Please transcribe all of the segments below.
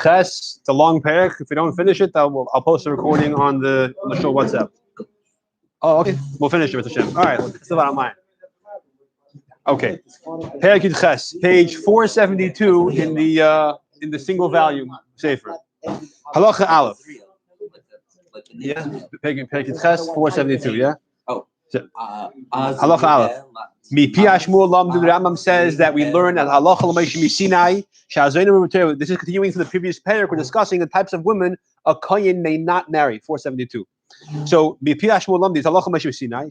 Ches, it's a long perek. If we don't finish it, I'll post a recording on the show WhatsApp. Oh, okay. We'll finish it with Hashem. All right. It's still out of mine. Okay. Perek Yud Ches, page 472 in the single volume Sefer. Halacha Aleph. Yeah. Perek Yud Ches, 472. Yeah. Halacha Aleph. Mi Piash Mu'lam, the Rambam says that we learn that Halacha L'Moshe Misinai. This is continuing from the previous perek. We're discussing the types of women a kohen may not marry. 472. So Mi Piash Mu'lam, the Halacha L'Moshe Misinai.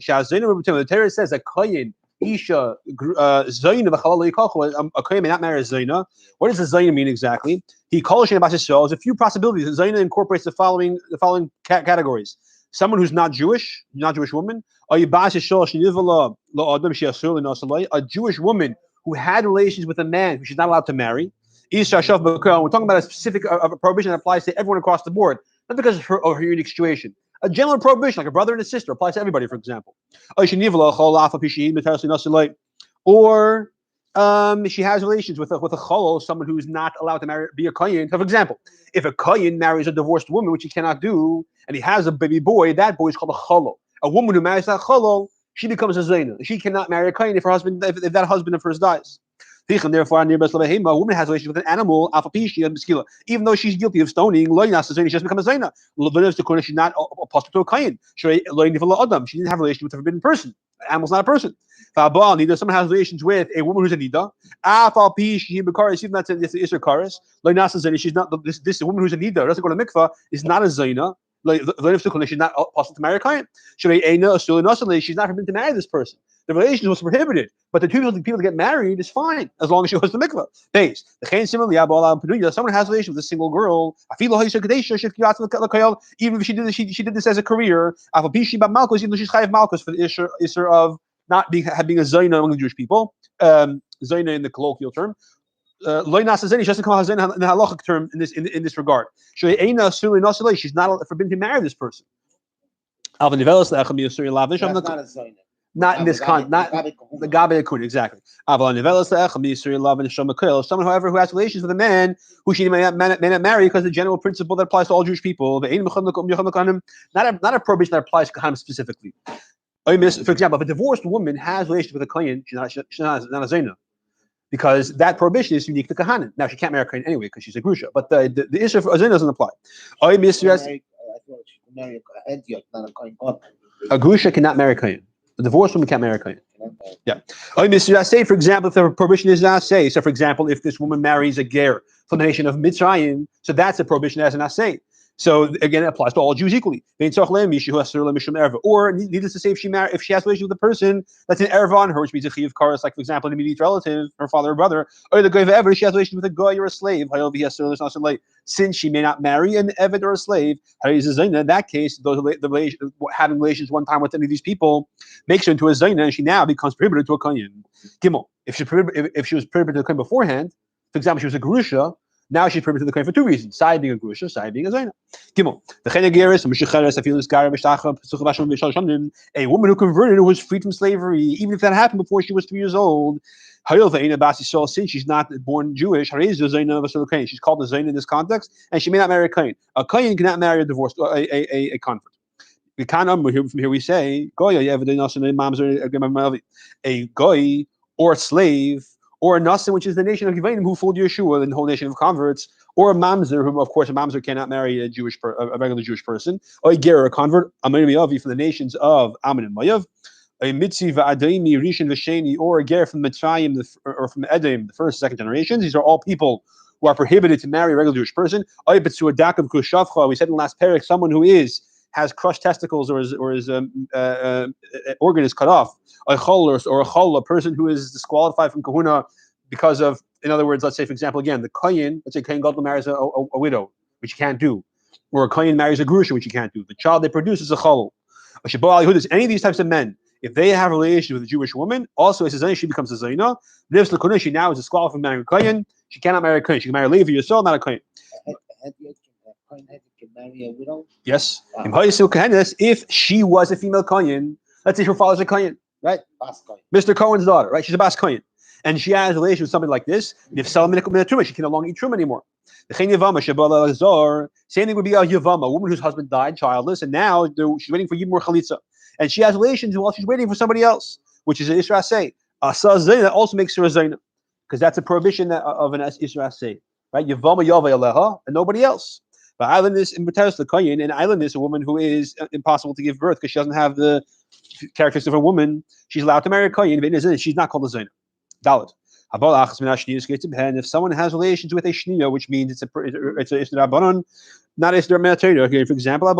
The Torah says that kohen Isha Zayna v'chalal yikachu. A kohen may not marry a Zayna. What does a Zayna mean exactly? He calls Shem Bas Yisrael. There's a few possibilities. A Zayna incorporates the following categories: someone who's not Jewish woman. A Jewish woman who had relations with a man who she's not allowed to marry. We're talking about a specific prohibition that applies to everyone across the board, not because of her unique situation. A general prohibition, like a brother and a sister, applies to everybody, for example. Or she has relations with a cholol, someone who's not allowed to be a kohen. So, for example, if a kohen marries a divorced woman, which he cannot do, and he has a baby boy, that boy is called a cholol. A woman who marries that cholol, she becomes a zayna. She cannot marry a kohen if that husband of hers dies. Therefore, a woman has relations with an animal, even though she's guilty of stoning, she doesn't become a zayna. She's not apostate to a kohen. She didn't have a relation with a forbidden person. The animal's not a person. Someone has relations with a woman who's a nida. Even that's an Isur kares. She's not this woman who's a nida, doesn't go to mikvah, is not a zayna. She's not possible to marry a client. She's not forbidden to marry this person. The relation was prohibited, but the people to get married is fine as long as she goes to mikvah. Base. Someone has a relation with a single girl. Even if she did this as a career, even though she's chayav malchus for the issue of not being a zayna among the Jewish people. Zayna in the colloquial term. She doesn't come out in the halachic term in this regard. She's not forbidden to marry this person. Not in this context, not the Gabi Akun, exactly. Someone, however, who has relations with a man who she may not marry, because the general principle that applies to all Jewish people, not a prohibition that applies to Kohanim specifically. For example, if a divorced woman has relations with a kohen, she's not a zayna, because that prohibition is unique to Kohanim. Now she can't marry a kohen anyway because she's a grusha, but the issue for a zayna doesn't apply. A grusha cannot marry a kohen. A divorced woman can't marry a kohen. Yeah. Say, for example, if the prohibition is not say. So, for example, if this woman marries a ger from the nation of Mitzrayim, so that's a prohibition as an assay. So again, it applies to all Jews equally. Or needless to say, if she has relations with a person that's an erva on her, which means a chiv karas, like for example, an immediate relative, her father or brother, or the goy ever, she has relations with a goy or a slave. Since she may not marry an eved or a slave, in that case, having relations one time with any of these people makes her into a zayna, and she now becomes prohibited to a kohen. Gimel. If she was prohibited to a kohen beforehand, for example, she was a gerusha. Now she's prohibited to the kohen for two reasons: side being a grusha, side being a zayna. Gimel. A woman who converted, who was freed from slavery, even if that happened before she was 3 years old. Since she's not born Jewish, she's called a zayna in this context, and she may not marry a kohen. A kohen cannot marry a divorced a convert. From here we say a goy or a slave, or a Nasan, which is the nation of Yevanim who fooled Yeshua, the whole nation of converts, or a Mamzer, who, of course, a Mamzer cannot marry a regular Jewish person, or a Ger, a convert, a Avi from the nations of Ammon and Moav, a Mitzi v'Adaimi Rishon v'Sheni, or a Ger from Mitzrayim or from Edom, the first, second generations. These are all people who are prohibited to marry a regular Jewish person. We said in the last perek, someone who has crushed testicles or his organ is cut off, a chol, a person who is disqualified from kahuna because of, in other words, let's say, for example, again, the kohen, let's say kohen gadol marries a widow, which you can't do, or a kohen marries a grusha, which you can't do. The child they produce is a chol. Any of these types of men, if they have a relation with a Jewish woman, also as a zayna, she becomes a zayna. Lives l'kunah, she now is disqualified from marrying a kohen. She cannot marry a kohen. She can marry a levi yourself, not a kohen. Can marry a widow? Yes. If she was a female kohen, let's say her father's a kohen, right? Bas kohen. Mr. Cohen's daughter, right? She's a bas kohen. and she has a relationship with somebody like this, if truma, she can no longer eat truma anymore. Same thing would be a yavama, a woman whose husband died childless, and now she's waiting for yibur chalitza, and she has relations while she's waiting for somebody else, which is an isra say. Asa zayna also makes her a zayna, because that's a prohibition of an isra say, right? Yavama yava aleha, and nobody else. But islandess in the koyin, and islandess, a woman who is impossible to give birth because she doesn't have the characteristics of a woman, she's allowed to marry a koyin, but she's not called a zayna. Dalit. If someone has relations with a shniya, which means it's a rabbanon, not a Torah. Okay, for example,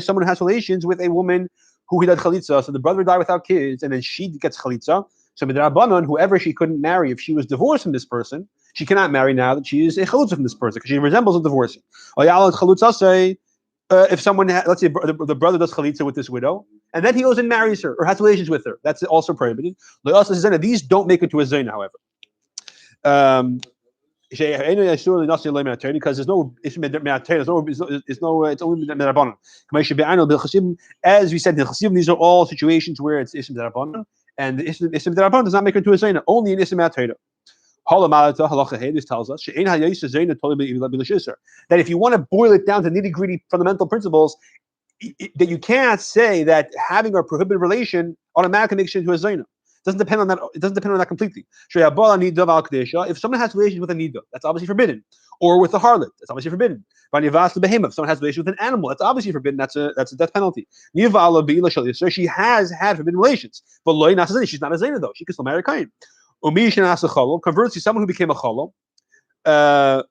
someone has relations with a woman who he did chalitza, so the brother died without kids, and then she gets chalitza. So midrabanan, whoever she couldn't marry if she was divorced from this person, she cannot marry now that she is a chalitza from this person because she resembles a divorcee. If someone, let's say the brother does chalitza with this widow, and then he goes and marries her or has relations with her, that's also prohibited. These don't make it to a zayna, however. Because there's no it's only Merabanan. As we said, in Chassidim, these are all situations where it's Ism Derabanan, and the Ism Derabanan does not make it to a zayna, only in Ism Derabanan. This tells us that if you want to boil it down to nitty-gritty fundamental principles, that you can't say that having a prohibited relation automatically makes it into a zayna. It doesn't depend on that. It doesn't depend on that completely. If someone has relations with a nida, that's obviously forbidden, or with a harlot, that's obviously forbidden. If someone has relations with an animal, that's obviously forbidden. That's a death penalty. So she has had forbidden relations, but she's not a zayna though. She can still marry a kain. Conversely, someone who became a cholo, as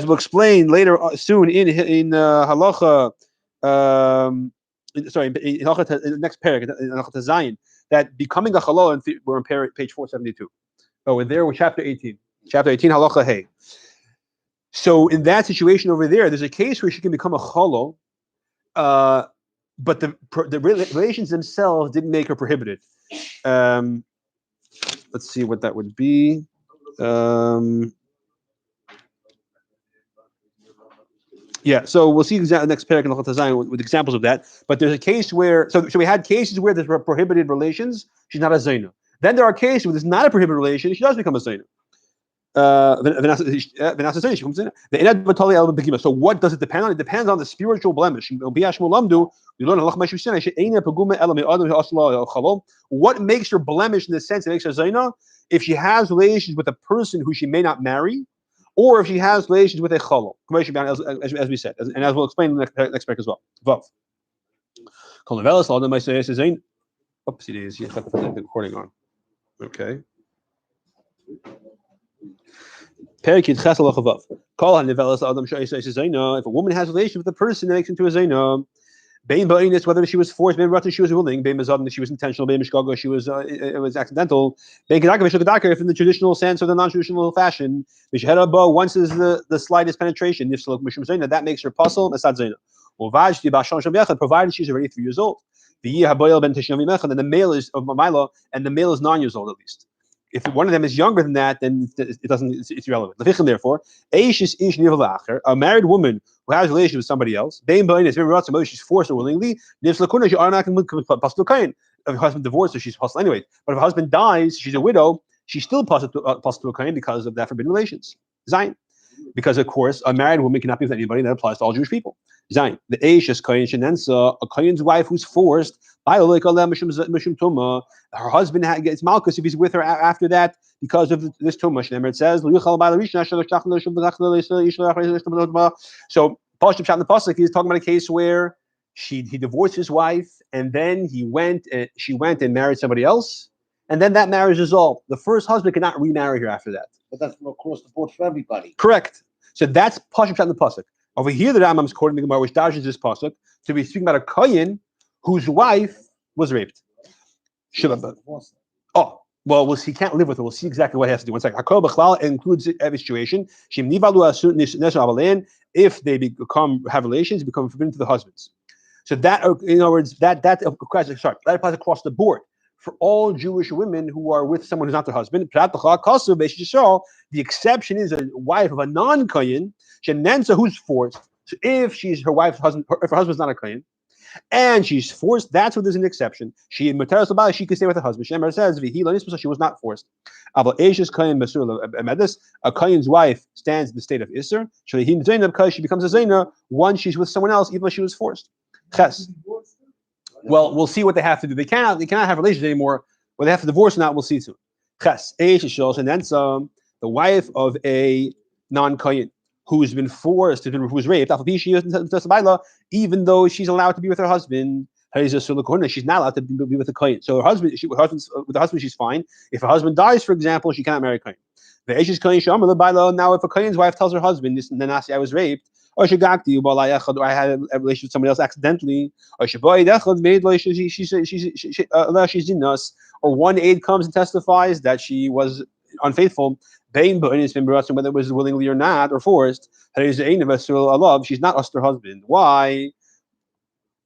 we'll explain later soon in halacha, in the next Perek, in halacha Zayin, that becoming a cholo, we're on page 472. Oh, we're there with chapter 18. Chapter 18, halacha hey. So in that situation over there's a case where she can become a cholo, but the relations themselves didn't make her prohibited. Let's see what that would be. Yeah, so we'll see next Perek in Hilchos Zayin with examples of that. But there's a case where, so we had cases where there's prohibited relations, she's not a zayna. Then there are cases where there's not a prohibited relation, she does become a zayna. So what does it depend on? It depends on the spiritual blemish. We learn what makes her blemish in the sense it makes her zayna? If she has relations with a person who she may not marry, or if she has relations with a cholo, as we said, and as we'll explain in the next Perek as well. Vav. Oopsie daisy, I have the recording on. Okay. Perek Yitches halacha vav. If a woman has relations with a person that makes into a zayna, whether she was forced, she was willing, she was intentional, she was it was accidental. If in the traditional sense or the non-traditional fashion, once is the slightest penetration, that makes her puzzle, provided she's already 3 years old. And then the male is of Milo, and the male is 9 years old at least. If one of them is younger than that, then it doesn't. It's irrelevant. Therefore, a married woman who has a relationship with somebody else, she's forced or willingly. If her husband divorced her, she's puzzled anyway. But if her husband dies, she's a widow. She's still puzzled to a kain because of that forbidden relations. Zayin. Because of course, a married woman cannot be with anybody. That applies to all Jewish people. Zayin. The eish is kain shenensa, a kain's wife who's forced. Her husband gets malchus if he's with her after that because of this tumash. It says, so Pashup Shat in the Pasuk, he's talking about a case where he divorced his wife, and then she went and married somebody else, and then that marriage is dissolved. The first husband cannot remarry her after that. But that's across the board for everybody. Correct. So that's Pashup Shat in the Pasuk. Over here, the Rambam is quoting the Gemara, which dashes this Pasuk to be speaking about a kohen whose wife was raped. Oh, well, he can't live with her. We'll see exactly what he has to do. One second. Hakol b'chlal includes every situation. If they have relations, become forbidden to the husbands. So that, in other words, that applies across the board for all Jewish women who are with someone who's not their husband. The exception is a wife of a non-kohen, who's forced. So if she's her wife's husband, if her husband's not a kohen, and she's forced. That's where there's an exception. She can stay with her husband. Shemar says so she was not forced. A kohen's wife stands in the state of Isser. Because she becomes a zayna once she's with someone else, even though she was forced. Ches. Well, we'll see what they have to do. They cannot have relations anymore. Whether they have to divorce or not, we'll see soon. Ches. And then some. The wife of a non-kohen who's been forced, who was raped, even though she's allowed to be with her husband, she's not allowed to be with a kohen. So with her husband, she's fine. If her husband dies, for example, she cannot marry a kohen. Now, if a kohen's wife tells her husband, I was raped, or I had a relationship with somebody else accidentally, or or one aide comes and testifies that she was unfaithful, whether it was willingly or not, or forced, she's not us her husband. Why?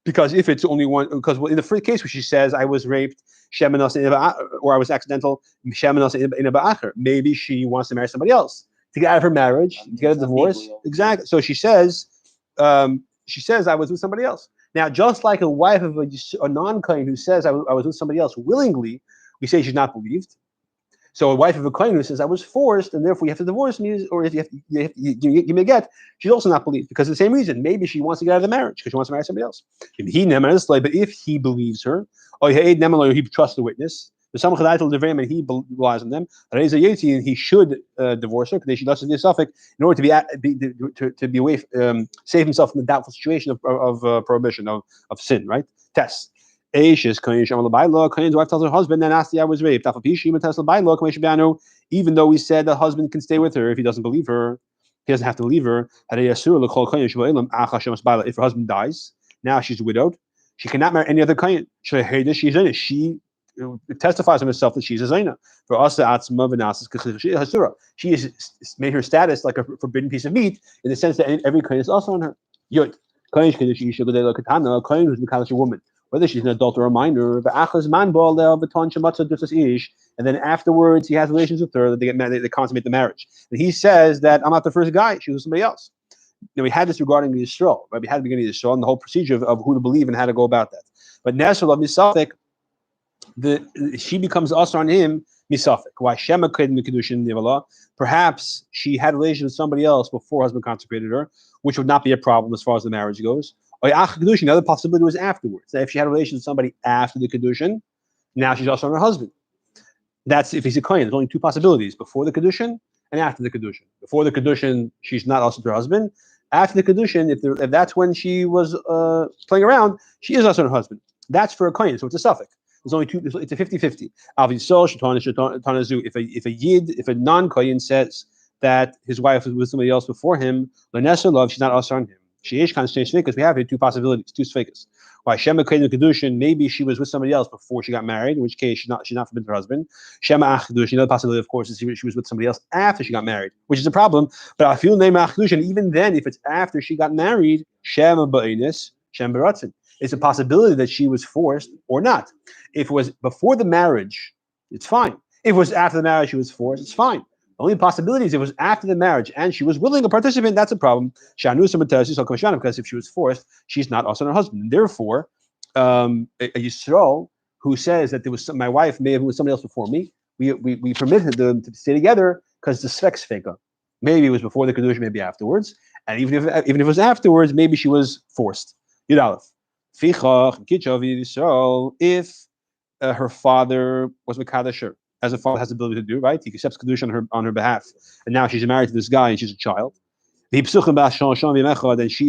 Because if it's only one, because in the first case where she says I was raped, or I was accidental, maybe she wants to marry somebody else to get out of her marriage, to get a divorce. Exactly. So she says I was with somebody else. Now, just like a wife of a non-kohen who says I was with somebody else willingly, we say she's not believed. So a wife of a kohen who says I was forced and therefore you have to divorce me, or if you may get, she's also not believed because of the same reason. Maybe she wants to get out of the marriage because she wants to marry somebody else. But if he believes her, or he trusts the witness, and he relies on them, he should divorce her because she does the suffix in order to be away, save himself from the doubtful situation of prohibition of sin. Right? Test. Kohen's wife tells her husband, then asked I was raped. Even though we said the husband can stay with her if he doesn't believe her, he doesn't have to leave her. If her husband dies, now she's widowed. She cannot marry any other kohen. She testifies on herself that she's a zayna. For us, she has made her status like a forbidden piece of meat in the sense that every kohen is also on her. Yud. Kohen who's a woman, whether she's an adult or a minor, and then afterwards he has relations with her, they get married, they consummate the marriage. And he says that I'm not the first guy, she was somebody else. Now we had this regarding the Yisrael, right? We had the beginning of the Yisrael and the whole procedure of who to believe and how to go about that. But Nesr of Misafik, she becomes usher on him, Misafik. Why Shema Kedushin Nivala? Perhaps she had relations with somebody else before her husband consecrated her, which would not be a problem as far as the marriage goes. The other possibility was afterwards. That if she had relations with somebody after the Kedushin, now she's also on her husband. That's if he's a Kohen. There's only two possibilities: before the Kedushin and after the Kedushin. Before the Kedushin, she's not also her husband. After the Kedushin, if that's when she was playing around, she is also her husband. That's for a Kohen, so it's a suffix. There's only two. It's a 50-50. If a non-Kohen says that his wife was with somebody else before him, she's not also on him. Because we have here two possibilities, two sfekas. Why Shema Kedushin, maybe she was with somebody else before she got married, in which case she's not forbidden her husband. Shema Kedushin, another possibility, of course, is she was with somebody else after she got married, which is a problem. But I feel name Kedushin, even then, if it's after she got married, Shema Ba'inis, Shem Baratzin. It's a possibility that she was forced or not. If it was before the marriage, it's fine. If it was after the marriage she was forced, it's fine. The only possibility is it was after the marriage and she was willing a participant, that's a problem. Because if she was forced, she's not also her husband. And therefore, a Yisrael who says that there was my wife may have been with somebody else before me, we permitted them to stay together because the svek feka. Maybe it was before the Kedusha, maybe afterwards. And even if it was afterwards, maybe she was forced. Yudalef. If her father was Mekadosh, as a father has the ability to do, right? He accepts Kedusha on her behalf. And now she's married to this guy and she's a child. Then she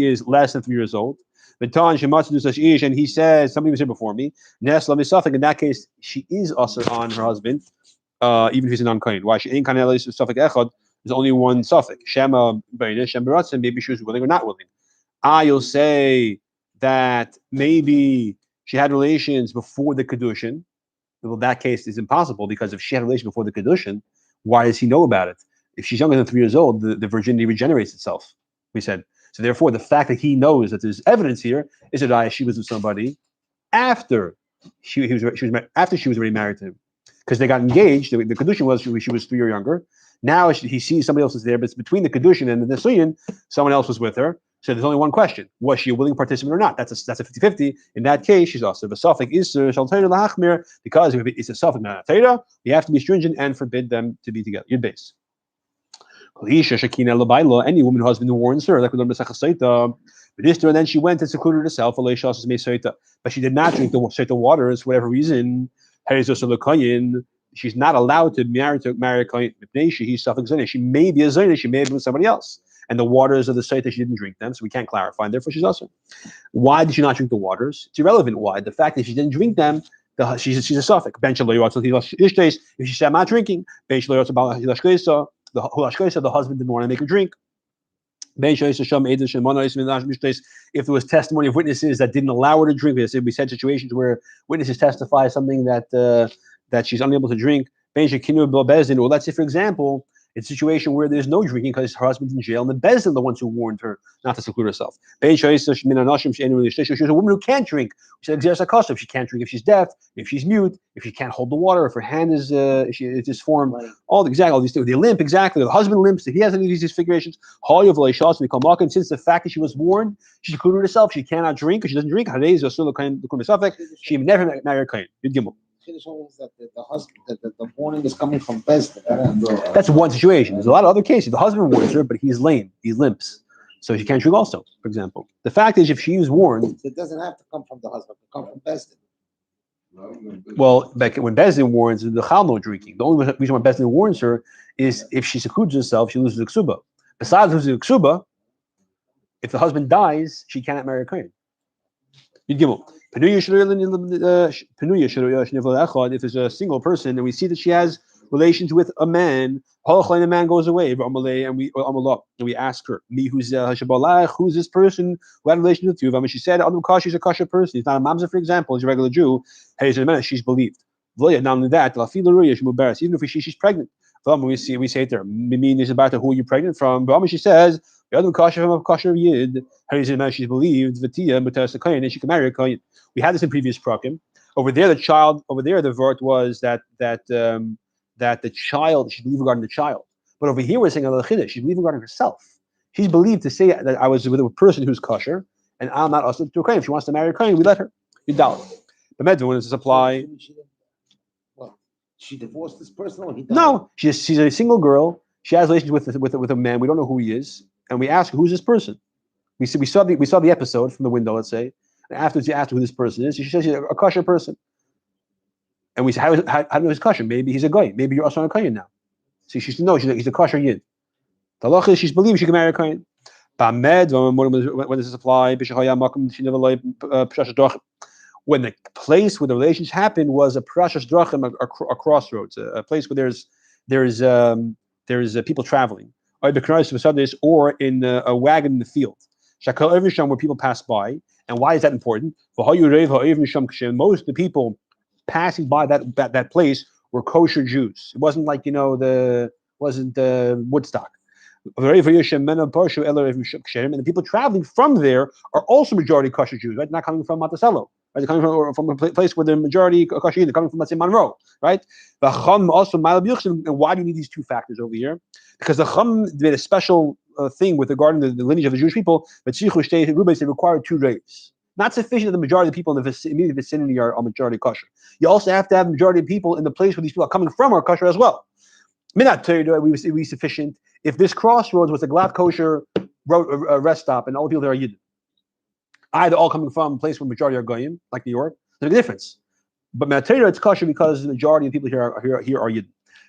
is less than 3 years old. And he says, somebody was here before me. In that case, she is also on her husband, even if he's a non-kohen. Why? She ain't suffix echad. There's only one suffix. Shema Beinish, Shem Baratzin. Maybe she was willing or not willing. You'll say that maybe she had relations before the Kedushin. Well, that case is impossible because if she had a relation before the Kedushin, why does he know about it? If she's younger than 3 years old, the virginity regenerates itself, we said. So therefore, the fact that he knows that there's evidence here is that she was with somebody after she was already married to him. Because they got engaged, the Kedushin was she was 3 years younger. Now he sees somebody else is there, but it's between the Kedushin and the Nisuyin, someone else was with her. So there's only one question: was she a willing participant or not? That's a 50-50. In that case, she's also a suffix Isur shal Torah lahachmir, because if it's a suffix Torah, we have to be stringent and forbid them to be together. Yud base. Any woman who has been warns her, like we learned and then she went and secluded herself, but she did not drink the Seita waters for whatever reason. She's not allowed to marry a kohen. He's suffix zayna. She may be a zayna, she may have been with somebody else. And the waters of the Seita, she didn't drink them, so we can't clarify. And therefore, she's also. Why did she not drink the waters? It's irrelevant why. The fact that she didn't drink them, she's a suffix. If she said, I'm not drinking, the husband didn't want to make her drink. If there was testimony of witnesses that didn't allow her to drink, we said situations where witnesses testify something that she's unable to drink. Or let's say, for example, it's a situation where there's no drinking because her husband's in jail, and the Bezdin are the ones who warned her not to seclude herself. She was a woman who can't drink. She can't drink if she's deaf, if she's mute, if she can't hold the water, if her hand is disformed. All these things. The limp, exactly. The husband limps. If he has any of these disfigurations, since the fact that she was warned, she secluded herself. She cannot drink because she doesn't drink. She never married a kohen. That the husband, the warning is coming from Bezdin. That's one situation. There's a lot of other cases. The husband warns her, but he's lame. He limps. So she can't drink also, for example. The fact is, if she was warned... It doesn't have to come from the husband. It can come from Bezdin. Well, back when Bezdin warns, the chal no drinking. The only reason why Bezdin warns her is if she secludes herself, she loses the ksuba. Besides losing the ksuba, if the husband dies, she cannot marry a kohen. Yud Gimel. If there's a single person and we see that she has relations with a man, the man goes away, and we ask her, who's this person who had relations with you? And she said, she's a kosher person. He's not a mamzer, for example, he's a regular Jew. She's believed. Not only that, even if she's pregnant. We say to her, who are you pregnant from? She says, from a kosher yid. She's believed, and she can marry a kohen. We had this in previous prakim. Over there, the vert was that the child, she believed regarding the child. But over here, we're saying a chiddush. She's believing regarding herself. She's believed to say that I was with a person who's kosher, and I'm not also to a kohen. If she wants to marry a kohen, we let her. You doubt. But when does this apply? She divorced this person, or he died? No, she's a single girl. She has relations with a man. We don't know who he is, and we ask her, who's this person? We saw the episode from the window, let's say. And afterwards, you asked her who this person is. She says she's a kosher person. And we say, how do you know he's kosher? Maybe he's a goy. Maybe you're also on a kohen now. So she said, no, he's a kosher yid. The halacha is she's believed she can marry a kohen. When does this apply? When the place where the relations happened was a prashas drachim, a crossroads, a place where there's people traveling, or in a wagon in the field, where people pass by. And why is that important? Most of the people passing by that place were kosher Jews. It wasn't like wasn't Woodstock. And the people traveling from there are also majority kosher Jews, right? Not coming from Monticello, right? They're coming from a place where the majority kosher Jews. They're coming from, let's say, Monroe, right? And why do you need these two factors over here? Because the Chum did a special thing with regarding the lineage of the Jewish people. But they require 2 rays. Not sufficient that the majority of the people in the immediate vicinity are majority kosher. You also have to have the majority of people in the place where these people are coming from are kosher as well. It would be sufficient if this crossroads was a glad kosher rest stop and all the people there are Yidden. Either all coming from a place where majority are Goyim, like New York, there's a difference. But Matera, it's kosher because the majority of people here are Yidden.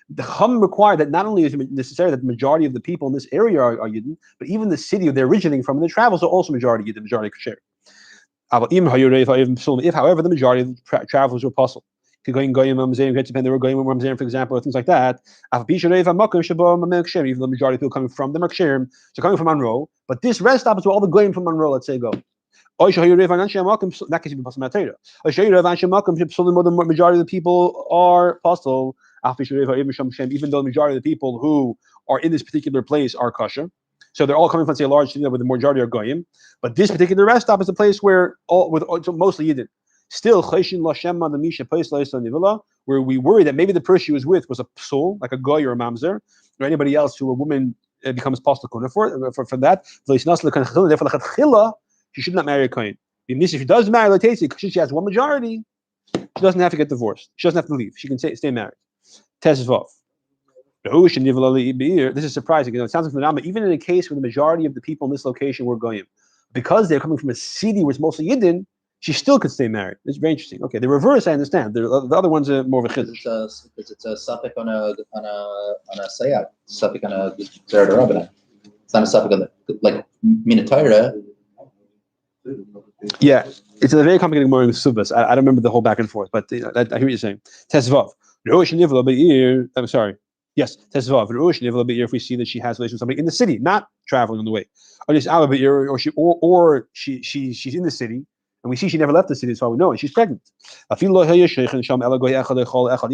The Chum required that not only is it necessary that the majority of the people in this area are Yidden, but even the city they're originating from and the travels are also majority Yidden, majority kosher. If, however, the majority of the travelers were apostle. Going they were going for example, or things like that. Even the majority of people coming from the Makshirim, so coming from Monroe, but this rest stop is where all the goyim from Monroe, let's say, go. That case be possible. The majority of the people are apostle, even though the majority of the people who are in this particular place are kosher. So they're all coming from, say, a large city where the majority are goyim. But this particular rest stop is a place where mostly Yidden. Still, where we worry that maybe the person she was with was a psul, like a goy or a mamzer, or anybody else who a woman it becomes possible for that. Therefore, she should not marry a kohen. If she does marry, because she has one majority, she doesn't have to get divorced. She doesn't have to leave. She can stay married. Tezvav. This is surprising. It sounds like the Rambam, even in a case where the majority of the people in this location were goyim, because they're coming from a city where it's mostly Yidden, she still could stay married. It's very interesting. Okay, the reverse I understand. The other ones are more of a chiddush. Because it's a suffix on a sayat, suffix on a zera d'Rabbanan. It's not a suffix on the like minatayra. Yeah, it's a very complicated more in Subas. I don't remember the whole back and forth, but I hear what you're saying. Tesvav. I'm sorry. Yes, Tesvav. If we see that she has relations with somebody in the city, not traveling on the way, or she's in the city, and we see she never left the city, that's all we know, and she's pregnant. If the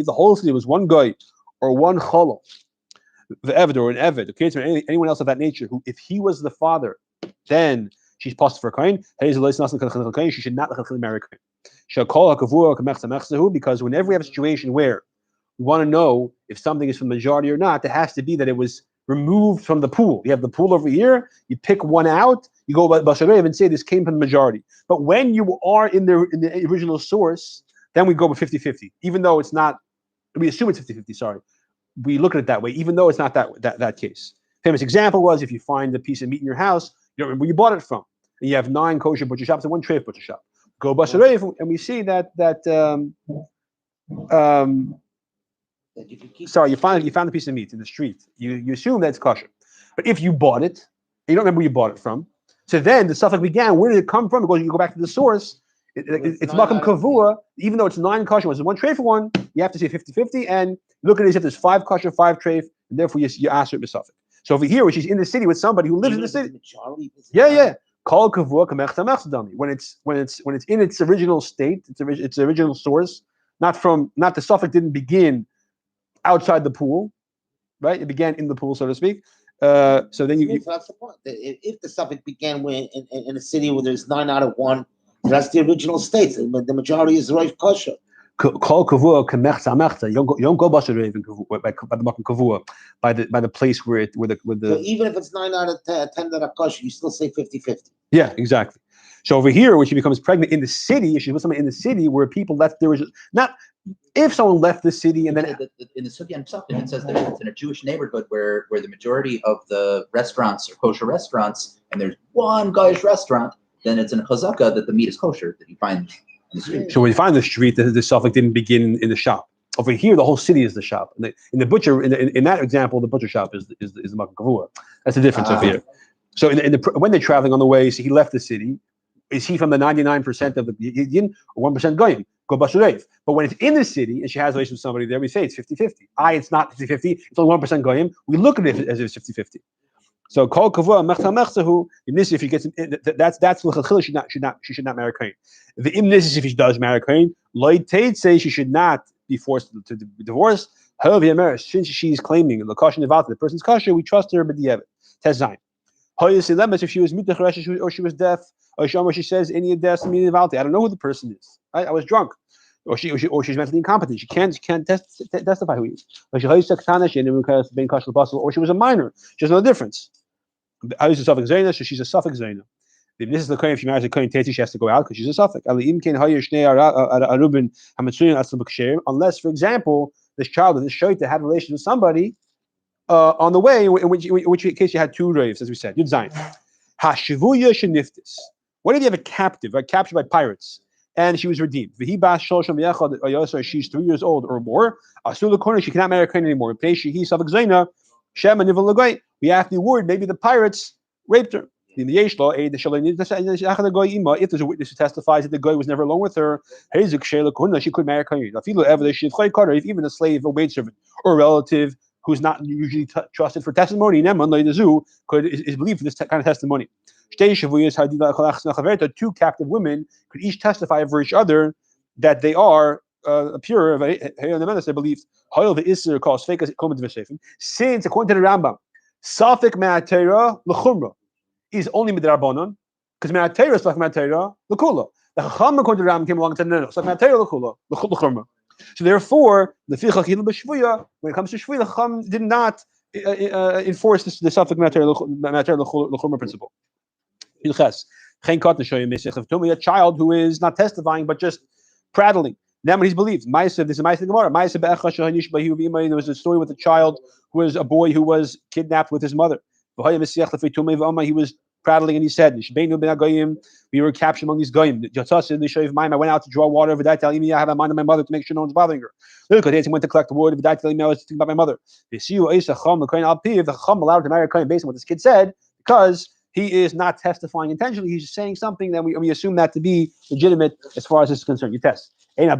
whole city was one guy or one cholol, the eved or an eved, okay, anyone else of that nature, who if he was the father, then she's possible for a kohen. She should not marry a kohen. Because whenever we have a situation where we want to know if something is from the majority or not, it has to be that it was removed from the pool. You have the pool over here, you pick one out, you go by Basharev and say this came from the majority. But when you are in the original source, then we go with 50-50. Even though it's not, we assume it's 50-50, sorry. We look at it that way, even though it's not that case. Famous example was if you find a piece of meat in your house, you don't remember where you bought it from. And you have 9 kosher butcher shops and 1 treif butcher shop. Go Basharev, and we see sorry, you found a piece of meat in the street. You assume that's kosher. But if you bought it, you don't remember where you bought it from, so then the suffix began. Where did it come from? Because you go back to the source. It's makam kavua. Even though it's 9 kosher ones, 1 treif for one, you have to say 50-50 and look at it as if there's 5 kosher, 5 treif, and therefore you ask it suffix. So over here, where she's in the city with somebody who lives in the city, yeah. Call kavua kamech tamech dami. When it's in its original state, its original source, not the suffix didn't begin outside the pool, right? It began in the pool, so to speak. So then that's the point. If the suffix began in a city where there's 9 out of 1, that's the original state. The majority is right kosher. Call kavua kamech tamech. You don't go basharev by the makom kavua by the place where the. So even if it's 9 out of 10 that are kosher, you still say 50-50. Yeah, exactly. So over here, when she becomes pregnant in the city, if she's with somebody in the city where people left, there was not. If someone left the city and then in the Sugya and Psachim, it says that it's in a Jewish neighborhood where the majority of the restaurants are kosher restaurants, and there's one guy's restaurant, then it's in a chazaka that the meat is kosher that you find in the street. So when you find the street, the suffix didn't begin in the shop. Over here, the whole city is the shop. In the butcher, in that example, the butcher shop is the makom kavua. That's the difference over here. So when they're traveling on the way, so he left the city. Is he from the 99% of the Yidden or 1% goyim? Go basharev. But when it's in the city and she has relations with somebody there, we say it's 50-50. It's not 50-50. It's only 1% goyim. We look at it as if it's 50-50. So kol kavua mechta mechzahu. If he gets that's l'chachila she should not marry kohen. The imnis if she does marry kohen, loy tate say she should not be forced to be divorced. However, since she's claiming the kosher nevata, the person's kosher, we trust her. But the tezayin. If she was mitach or she was deaf, or she says any death, I don't know who the person is. I was drunk, or she's mentally incompetent. She can't testify who he is. Or she was a minor. She has no difference. I was a suffix zayna, so she's a suffix zayna. If this is the kohen, if she marries a kohen teti, she has to go out because she's a suffix. Unless, for example, this child or this shoyta had relations with somebody on the way, in which case you had 2 raves, as we said. Yud zayin. Hashivuya sheniftis. What if you have a captive, right? Captured by pirates, and she was redeemed? She's 3 years old or more. She cannot marry a kohen anymore. We have to be worried maybe the pirates raped her. If there's a witness who testifies that the guy was never alone with her, she could marry a kohen. If even a slave, a maidservant, or a relative who's not usually trusted for testimony, is believed for this kind of testimony. 2 captive women could each testify for each other that they are pure. They believe. Since, according to the Rambam, Safek Ma'atera L'chumra is only Midrabanan, because Ma'atera is like Ma'atera L'kula. The Chacham, according to the Rambam, came along and said, no, it's like Ma'atera L'chumra. So therefore, the when it comes to Shvuya, the Chacham did not enforce the suffix matter l'chumra principle. Hilchos. Chen katan shoyim mesech of tumah, a child who is not testifying but just prattling. Then when he's believed, Ma'aseh, this is Ma'aseh Gemara. Ma'aseh be'echa shehanish b'hiu v'imay. There was a story with a child who was a boy who was kidnapped with his mother. He was prattling and he said, we were captured among these goyim. I went out to draw water. I have a mind of my mother to make sure no one's bothering her. Look, I went to collect the wood. I was thinking about my mother. The chum allowed to marry a kohen based on what this kid said because he is not testifying intentionally. He's saying something that we assume that to be legitimate as far as this is concerned. You test. A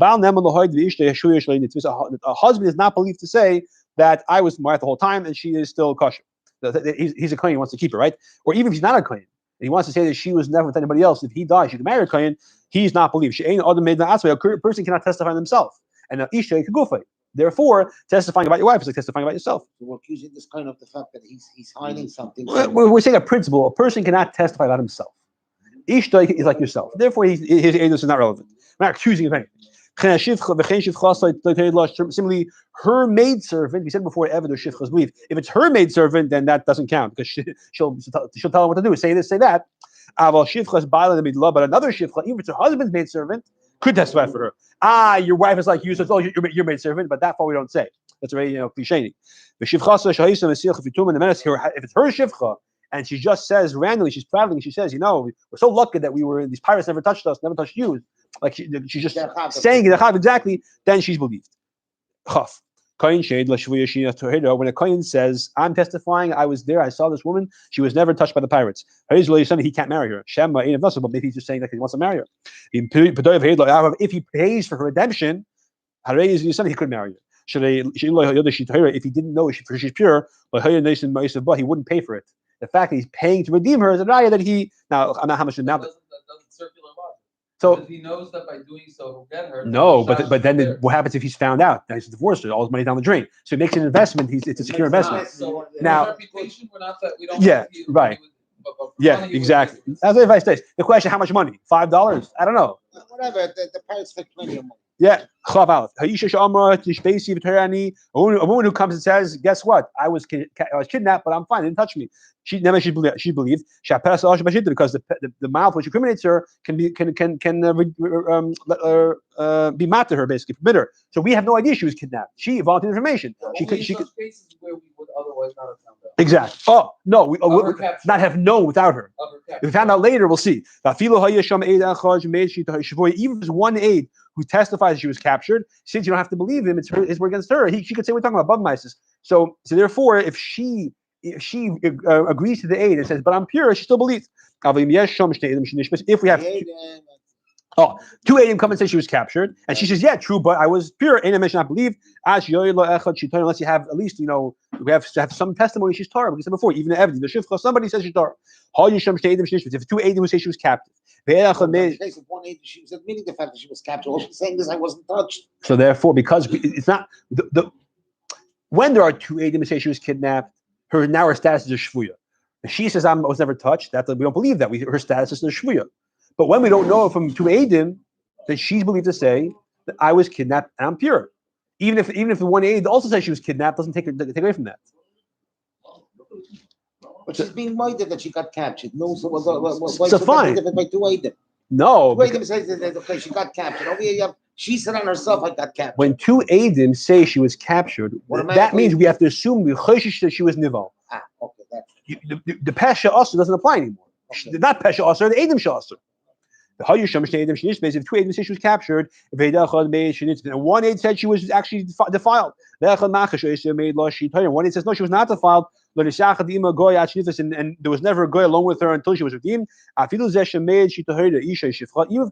husband is not believed to say that I was married the whole time and she is still kosher. He's a kohen, he wants to keep her, right? Or even if he's not a kohen, and he wants to say that she was never with anybody else. If he dies, she can marry a kohen. He's not believed. A person cannot testify on himself. And isha kagufay. Therefore, testifying about your wife is like testifying about yourself. So we're accusing this kind of the fact that he's hiding something. We're saying a principle. A person cannot testify about himself. Ishta is like yourself. Therefore, his edus is not relevant. We're not accusing of anything. Similarly, her maidservant, we said before, Eved or Shifcha's belief. If it's her maidservant, then that doesn't count because she'll tell him what to do. Say this, say that. But another Shifcha, even if it's her husband's maidservant, could testify for her. Your wife is like you, so it's your maidservant, but that far we don't say. That's very cliche. If it's her Shifcha, and she just says randomly, she's prattling, she says, we're so lucky that these pirates never touched us, never touched you. Like she's just saying it exactly, then she's believed. Chaf. When a kohen says, I'm testifying, I was there, I saw this woman, she was never touched by the pirates. He can't marry her. But maybe he's just saying that he wants to marry her. If he pays for her redemption, he could marry her. If he didn't know she's pure, he wouldn't pay for it. The fact that he's paying to redeem her is a raya that he. Now, I'm not how much the amount. That doesn't circular logic. So because he knows that by doing so he'll get her. No, but then what happens if he's found out? Now he's divorced her, all his money down the drain. So he makes an investment. It's a secure investment. So Now, reputation, we're not that we don't. Yeah, right. Yeah, exactly. That's the advice. The question: how much money? $5? I don't know. Whatever. The pirates make plenty of money. Yeah, a woman who comes and says, "Guess what? I was kidnapped, but I'm fine. They didn't touch me." She believed because the mouth which incriminates her can be mad to her, basically forbid her. So we have no idea she was kidnapped. She volunteered information. She could cases where we would otherwise not have found out. Exactly. Oh no, we not have known without her. If we found out later, we'll see. Even if there's one aide who testifies she was captured, since you don't have to believe him, it's word against her. She could say we're talking about bubmeises. So therefore, if she agrees to the aid and says, "But I'm pure," she still believes. If we have two aidim come and say she was captured, and she says, "Yeah, true, but I was pure." Ain't not believe. Unless you have at least we have to have some testimony she's Torah. Like I said before, even the evidence, the shifcha, somebody says she's Torah. If two aidim who say she was captive, One aide, she was admitting the fact that she was captured. All she's saying is, "I wasn't touched." So therefore, because it's not when there are two aidim who say she was kidnapped, her status is a shvuya. If she says I was never touched, that we don't believe that. Her status is a shvuya. But when we don't know from two aidim, then she's believed to say that I was kidnapped and I'm pure. Even if the one aide also says she was kidnapped, doesn't take away from that. But she's being minded that she got captured. No, so fine. By two aidim. No. Two aidim says that okay, she got captured. Over here, she said on herself, "I got captured." When two aidim say she was captured, that means we have to assume that she was nival. Okay, that's the pesha also doesn't apply anymore. Okay. Not pesha also, the aidim shasser. The if two aidim say she was captured, and one aid said she was actually defiled. One aid says no, she was not defiled. And there was never a goy along with her until she was redeemed. Even if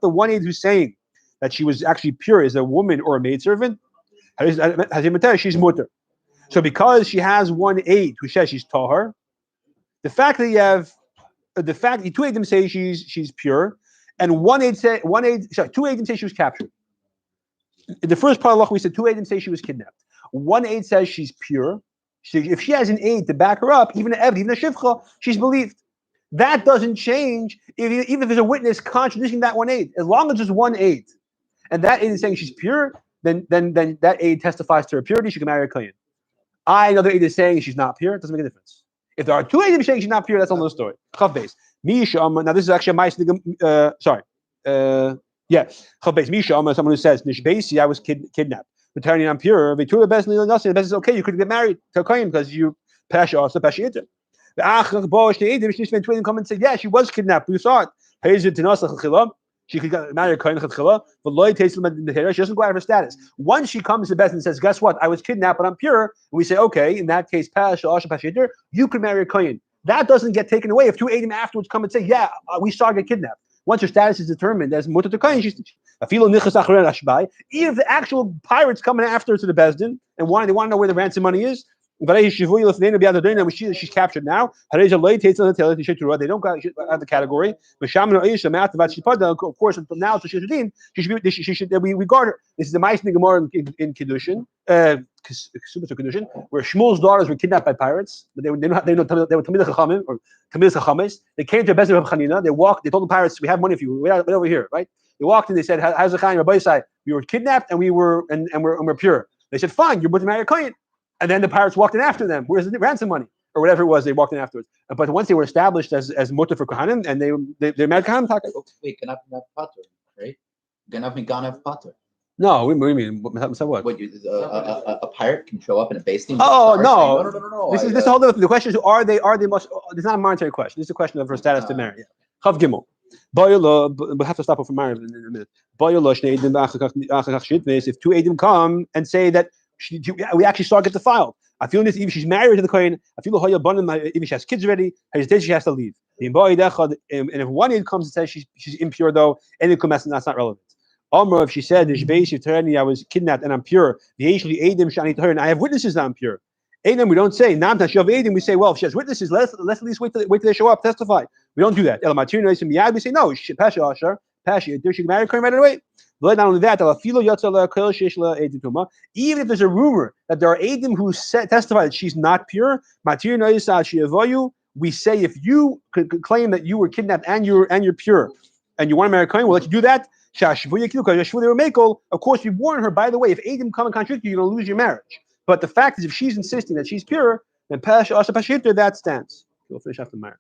the one aid who's saying that she was actually pure is a woman or a maidservant, she's mutter. So because she has one aid who says she's tahar, the fact that two aidim say she's pure, and two aidim say she was captured. In the first part of the we said two aidim say she was kidnapped. One aid says she's pure. If she has an aid to back her up, even a shivcha, she's believed. That doesn't change even if there's a witness contradicting that one aid. As long as there's one aid, and that aid is saying she's pure, then that aid testifies to her purity. She can marry a kohen. another Eid is saying she's not pure, it doesn't make a difference. If there are two Eidim saying she's not pure, that's another story. Chav Beis. Now this is actually a nice sorry. Yeah. Chav Beis. Misha, someone who says, Nishbeisi, I was kidnapped. Returning I'm pure. Vitura Besni nothing. The best is okay, you could get married to a Kohen because you Pasha also Pasha Iter. The Achach Bosh the Eidim, she spent 20 come and say, yeah, she was kidnapped. We saw it. She could get married to Kohen Chatchila, but Lloyd takes them in the hair. She doesn't go out of her status. Once she comes to Beth and says, guess what? I was kidnapped, but I'm pure. And we say, okay, in that case, Pasha, Asha, Pasha Iter, you could marry a Kohen. That doesn't get taken away if two Eidim afterwards come and say, yeah, we saw her get kidnapped. Once her status is determined as mutter to Kohen, she's even if the actual pirates coming after her to the Bezdin and they want to know where the ransom money is, she's captured now. They don't go out the category. Of course, until now, she should we regard her. This is the Ma'aseh Gemara in Kiddushin, where Shmuel's daughters were kidnapped by pirates, but they were Talmidei Chachamim or Talmidei Chachamis. They came to Bezdin of Chanina. They told the pirates, "We have money for you. Wait over here." Right? They walked in. They said, "How's the Chaim Rabbi Yisai? We were kidnapped and we're pure." They said, "Fine, you're going to marry a Kohen." And then the pirates walked in after them. Where's the ransom money or whatever it was? They walked in afterwards. But once they were established as mutter for Kohanim, and they married Kohanim. Wait, Ganav Pater, right? Ganav Pater. No, we mean so what? What a pirate can show up in a basting? Oh no. No. This is whole the question is are they most? It's not a monetary question. This is a question of her status to marry. Chav Gimel. We have to stop for marriage in a minute. If two Eidim come and say that we actually saw her get the file. I feel this even she's married to the Kohen. I feel even she has kids already. She has to leave. And if one Eid comes and says she's impure though, and that's not relevant. If she said I was kidnapped and I'm pure, and I have witnesses that I'm pure. Eidim, we don't say Eidim. We say, well, if she has witnesses, let's at least wait till they show up, testify. We don't do that. We say no. Pasha, she can marry Kohen right away. But not only that, even if there's a rumor that there are Eidim who testify that she's not pure, we say if you could claim that you were kidnapped and you're pure and you want to marry Kohen, we'll let you do that. Of course, we warn her, by the way, if Eidim come and contradict you, you're going to lose your marriage. But the fact is, if she's insisting that she's pure, then Pasha, Asa Pashiter, that stands. We'll finish after marriage.